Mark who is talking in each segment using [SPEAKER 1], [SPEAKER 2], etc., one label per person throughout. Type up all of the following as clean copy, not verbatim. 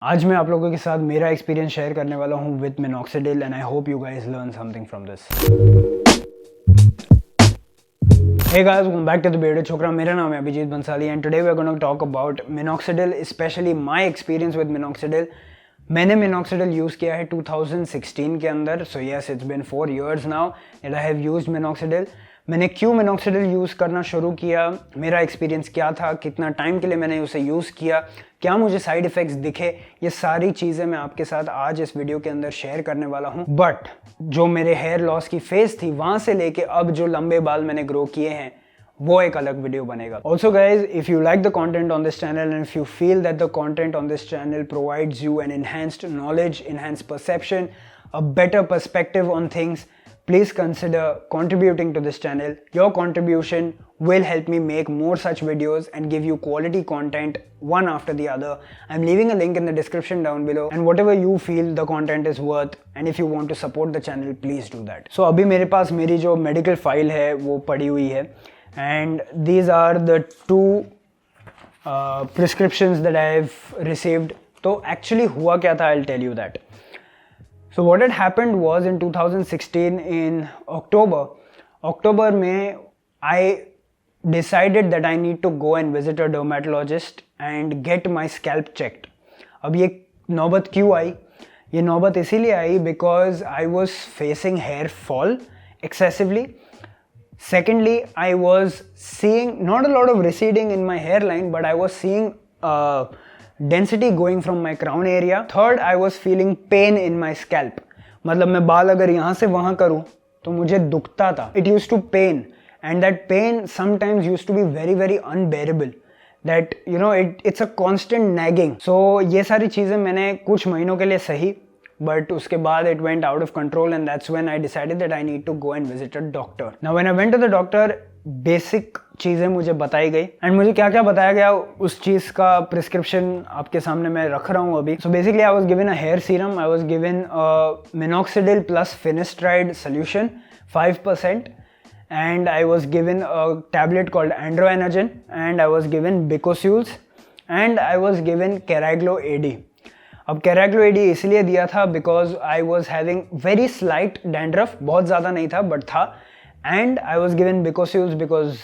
[SPEAKER 1] आज मैं आप लोगों के साथ मेरा एक्सपीरियंस शेयर करने वाला हूँ with minoxidil and I hope you guys learn something from this. Hey guys, welcome back to the Bearded Chokra. मेरा नाम है Abhijeet Bansali and today we are gonna talk about minoxidil, specially my experience with minoxidil. मैंने minoxidil use किया है 2016 के अंदर, so yes it's been 4 years now that I have used minoxidil. मैंने क्यों मिनॉक्सिडिल यूज़ करना शुरू किया, मेरा एक्सपीरियंस क्या था, कितना टाइम के लिए मैंने उसे यूज़ किया, क्या मुझे साइड इफ़ेक्ट्स दिखे, ये सारी चीज़ें मैं आपके साथ आज इस वीडियो के अंदर शेयर करने वाला हूँ। बट जो मेरे हेयर लॉस की फेज़ थी वहाँ से लेके अब जो लंबे बाल मैंने ग्रो किए हैं वो एक अलग वीडियो बनेगा। Also guys, if you like the content on this channel and if you feel that the content on this channel provides you an enhanced knowledge, enhanced perception, a better perspective on things, please consider contributing to this channel. Your contribution will help me make more such videos and give you quality content one after the other. I'm leaving a link in the description down below and whatever you feel the content is worth and if you want to support the channel, please do that. So अभी मेरे पास मेरी जो medical file है वो पड़ी हुई है and these are the two prescriptions that I have received. तो actually हुआ क्या था, I'll tell you that. So what had happened was in 2016 in October में I decided that I need to go and visit a dermatologist and get my scalp checked. अब ये नौबत क्यों आई? ये नौबत इसीलिए आई because I was facing hair fall excessively. Secondly, I was seeing not a lot of receding in my hairline, but I was seeing density going from my crown area. Third, I was feeling pain in my scalp. मतलब मैं बाल अगर यहाँ से वहाँ करूँ तो मुझे दुखता था. It used to pain and that pain sometimes used to be very very unbearable. That you know it's a constant nagging. So ये सारी चीज़ें मैंने कुछ महीनों के लिए सही, but उसके बाद it went out of control and that's when I decided that I need to go and visit a doctor. Now when I went to the doctor, basic चीज़ें मुझे बताई गई एंड मुझे क्या क्या बताया गया उस चीज़ का प्रिस्क्रिप्शन आपके सामने मैं रख रहा हूँ अभी. So basically I was given a hair serum, I was given minoxidil plus finasteride solution 5% and I was given a tablet called Androanagen and I was given Bicoseuls and I was given Caraglo AD. अब Caraglo AD इसलिए दिया था because I was having very slight dandruff, बहुत ज़्यादा नहीं था but था, and I was given Bicoseuls because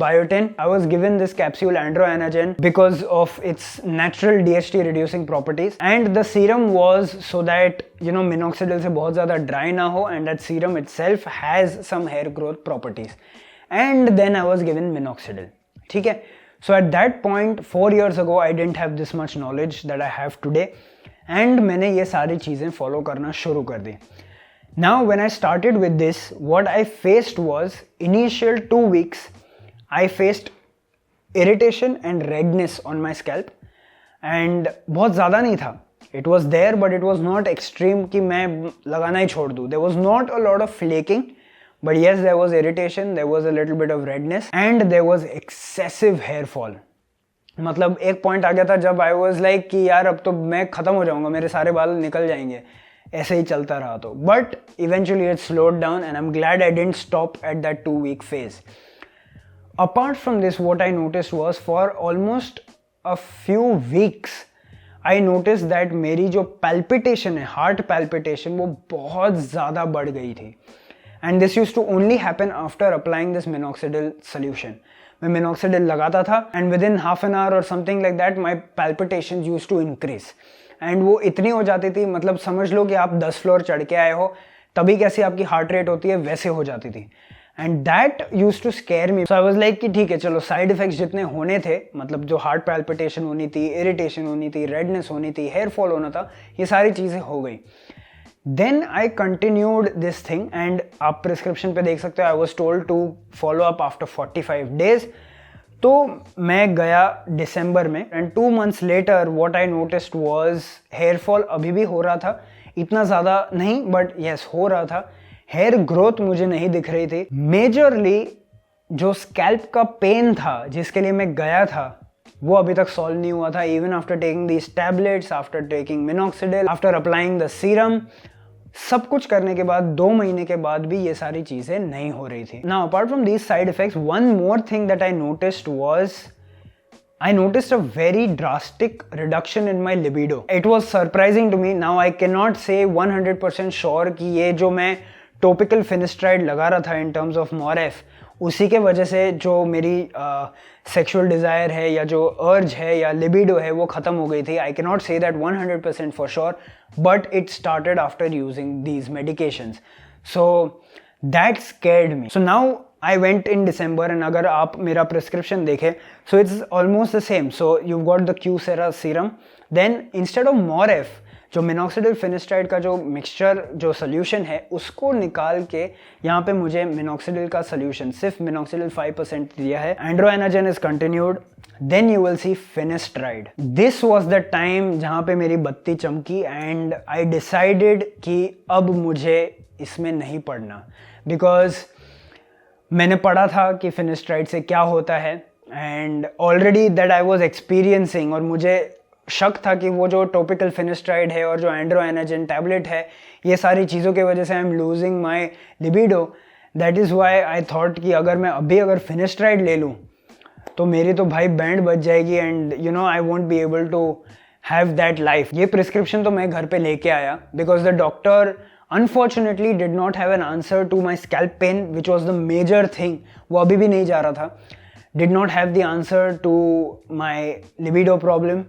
[SPEAKER 1] biotin. I was given this capsule Androanagen because of its natural DHT reducing properties and the serum was so that you know minoxidil से बहुत ज़्यादा dry ना हो and that serum itself has some hair growth properties and then I was given minoxidil. ठीक है. So at that point 4 years ago I didn't have this much knowledge that I have today and मैंने ये सारी चीज़ें follow करना शुरू कर दी. Now when I started with this, what I faced was initial 2 weeks I faced irritation and redness on my scalp and बहुत ज़्यादा नहीं था. It was there but it was not extreme कि मैं लगाना ही छोड़ दूँ. There was not a lot of flaking but yes there was irritation, there was a little bit of redness and there was excessive hair fall. मतलब एक point आ गया था जब आई वॉज लाइक कि यार अब तो मैं ख़त्म हो जाऊँगा, मेरे सारे बाल निकल जाएंगे, ऐसे ही चलता रहा तो. But eventually it slowed down and I am glad I didn't stop at that 2 week phase. Apart from this what I noticed was for almost a few weeks I notice that मेरी जो palpitation है, heart palpitation, वो बहुत ज़्यादा बढ़ गई थी and this use to only happen after applying this minoxidil solution. मैं मिनॉक्सिडिल लगाता था and within half an hour और something like that my palpitation use to increase and वो इतनी हो जाती थी, मतलब समझ लो कि आप 10 फ्लोर चढ़ के आए हो तभी कैसी आपकी हार्ट रेट होती है वैसे हो जाती थी and that used to scare me. So I was like कि ठीक है चलो, साइड इफेक्ट्स जितने होने थे, मतलब जो हार्ट पैल्पिटेशन होनी थी, इरिटेशन होनी थी, रेडनेस होनी थी, हेयर फॉल होना था, ये सारी चीज़ें हो गई. Then I continued this thing and आप प्रिस्क्रिप्शन पे देख सकते हो I was told to follow up after 45 days. तो मैं गया दिसंबर में and 2 months later what I noticed was hair fall अभी भी हो रहा था, इतना ज़्यादा नहीं बट यस हो रहा था. हेयर ग्रोथ मुझे नहीं दिख रही थी. मेजरली जो स्कैल्प का पेन था जिसके लिए मैं गया था वो अभी तक सॉल्व नहीं हुआ था. Even after taking these tablets, after taking minoxidil, after applying the serum, सब कुछ करने के बाद 2 महीने के बाद भी ये सारी चीज़ें नहीं हो रही थी. Now apart from these side effects, one more thing that I noticed was I noticed a very drastic reduction in my libido. It was surprising to me. Now I cannot say 100% sure कि ये जो मैं topical finasteride लगा रहा था in terms of Morph, उसी के वजह से जो मेरी सेक्सुअल डिज़ायर है या जो अर्ज है या लिबिडो है वो ख़त्म हो गई थी. I can not say that 100% for sure, but it started after using these medications. So that scared me. So now I went in December, and अगर आप मेरा प्रिस्क्रिप्शन देखें, so it's almost the same. So you've got the Qsera serum. Then instead of Morph, जो minoxidil फिनिस्ट्राइड का जो mixture जो solution है उसको निकाल के यहाँ पे मुझे मिनॉक्सिडिल का सोल्यूशन सिर्फ मिनॉक्सिडिल 5% दिया है. एंड्रोएनाजन is continued. Then you will see finasteride. This was the time जहाँ पे मेरी बत्ती चमकी एंड आई डिसाइडेड कि अब मुझे इसमें नहीं पढ़ना, बिकॉज मैंने पढ़ा था कि फिनिस्ट्राइड से क्या होता है and already that I was experiencing, और मुझे शक था कि वो जो टॉपिकल फिनिस्ट्राइड है और जो एंड्रोएनाजन टैबलेट है, ये सारी चीज़ों की वजह से I am losing my libido. That is why I thought कि अगर फिनिस्ट्राइड ले लूँ तो मेरी तो भाई बैंड बज जाएगी and you know I won't be able to have that life. ये प्रिस्क्रिप्शन तो मैं घर पे लेके आया because the doctor unfortunately did not have an answer to my scalp pain, which was the major thing. वो अभी भी नहीं जा रहा था. Did not have the answer to my libido problem.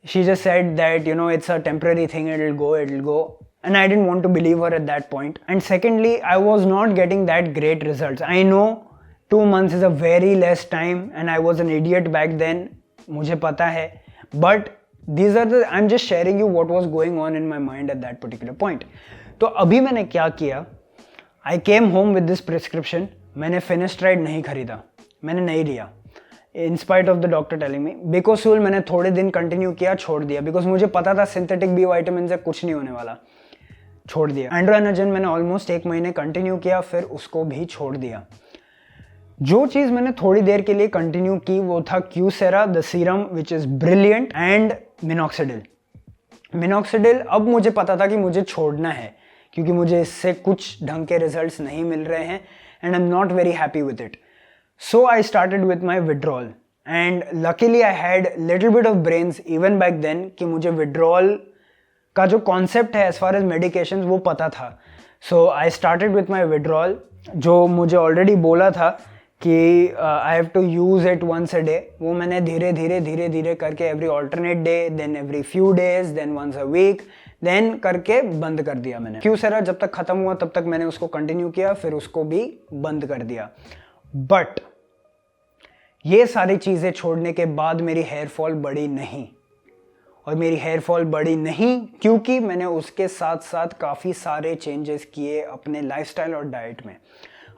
[SPEAKER 1] She just said that, you know, it's a temporary thing, it'll go. And I didn't want to believe her at that point. And secondly, I was not getting that great results. I know 2 months is a very less time and I was an idiot back then. मुझे पता है. But I'm just sharing you what was going on in my mind at that particular point. तो अभी मैंने क्या किया, I came home with this prescription. मैंने finasteride नहीं खरीदा, मैंने नहीं लिया in spite of the doctor telling me. Because मैंने थोड़े दिन कंटिन्यू किया, छोड़ दिया बिकॉज मुझे पता था सिंथेटिक बी वाइटामिन से कुछ नहीं होने वाला, छोड़ दिया. एंड्रोएनाजन मैंने ऑलमोस्ट 1 महीने कंटिन्यू किया, फिर उसको भी छोड़ दिया. जो चीज़ मैंने थोड़ी देर के लिए कंटिन्यू की वो था क्यूसेरा the serum which is brilliant and minoxidil. अब मुझे पता था कि मुझे छोड़ना है क्योंकि मुझे इससे कुछ ढंग के रिजल्ट्स नहीं मिल रहे हैं and I am not very happy with it. So I started with my withdrawal and luckily I had little bit of brains even back then कि मुझे विड्रॉल का जो कॉन्सेप्ट है एज फार एज मेडिकेशंस वो पता था. So I started with my withdrawal, जो मुझे ऑलरेडी बोला था कि I have to use it once a day. वो मैंने धीरे धीरे करके every alternate day, then every few days, then once a week, then करके बंद कर दिया मैंने. क्यूसेरा जब तक ख़त्म हुआ तब तक मैंने उसको कंटिन्यू किया, फिर उसको भी बंद कर दिया. बट ये सारी चीज़ें छोड़ने के बाद मेरी हेयर फॉल बढ़ी नहीं. और मेरी हेयर फॉल बढ़ी नहीं क्योंकि मैंने उसके साथ साथ काफ़ी सारे चेंजेस किए अपने लाइफस्टाइल और डाइट में.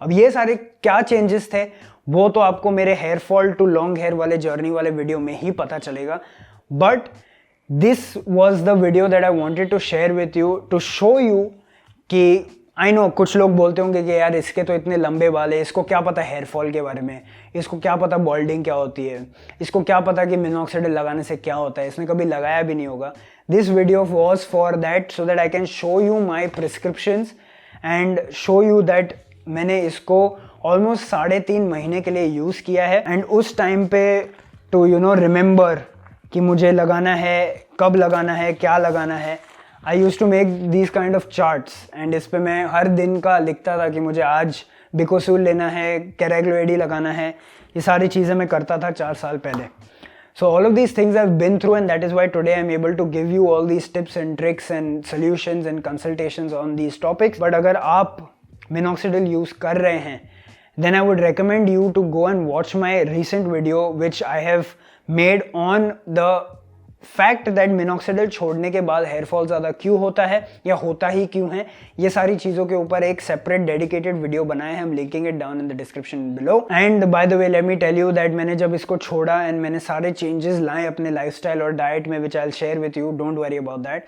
[SPEAKER 1] अब ये सारे क्या चेंजेस थे वो तो आपको मेरे hair fall to long hair वाले जर्नी वाले वीडियो में ही पता चलेगा. But this was the video that I wanted to share with you to show you कि आई नो कुछ लोग बोलते होंगे कि यार इसके तो इतने लंबे बाल है, इसको क्या पता हेयर फॉल के बारे में, इसको क्या पता बॉल्डिंग क्या होती है, इसको क्या पता कि मिनॉक्सिडिल लगाने से क्या होता है, इसने कभी लगाया भी नहीं होगा. This video was for that so that I can show you my prescriptions and show you that मैंने इसको ऑलमोस्ट 3.5 महीने के लिए यूज़ किया है. एंड उस टाइम पे टू यू नो रिमेंबर कि मुझे लगाना है, कब लगाना है, क्या लगाना है, I use to make these kind of charts and इस पे मैं हर दिन का लिखता था कि मुझे आज बिकोसूल लेना है, कैराग्लोएडी लगाना है. ये सारी चीज़ें मैं करता था 4 साल पहले. So all of these things I've been through and that is why today I'm able to give you all these tips and tricks and solutions and consultations on these topics. But अगर आप minoxidil use कर रहे हैं then I would recommend you to go and watch my recent video which I have made on the fact that minoxidil छोड़ने के बाद hair fall ज़्यादा क्यों होता है या होता ही क्यों है. ये सारी चीज़ों के ऊपर एक सेपरेट डेडिकेटेड वीडियो बनाया है, हम linking it down in the description below. And by the way let me tell you that मैंने जब इसको छोड़ा एंड मैंने सारे चेंजेस लाए अपने लाइफस्टाइल और डाइट में which I will share with you, don't worry about that.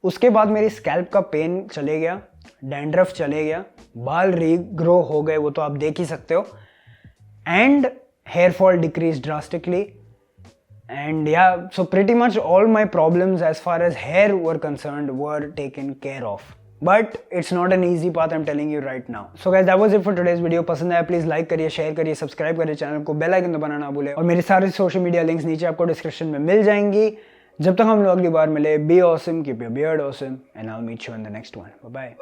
[SPEAKER 1] उसके बाद मेरी स्कैल्प का पेन चले गया, डैंड्रफ चले गया, बाल रीग्रो हो गए, वो तो आप देख ही सकते हो, and hair fall decreases drastically. And yeah, so pretty much all my problems as far as hair were concerned were taken care of but it's not an easy path, I am telling you right now. So guys that was it for today's video. पसंद आया please like करिए, share करिए, subscribe करिए channel को, bell icon दबाना ना भूले, और मेरे सारे सोशल मीडिया लिंक्स नीचे आपको डिस्क्रिप्शन में मिल जाएंगी. जब तक हम लोग अगली बार मिले, be awesome, keep your beard awesome, and I will meet you in the next one. Bye bye.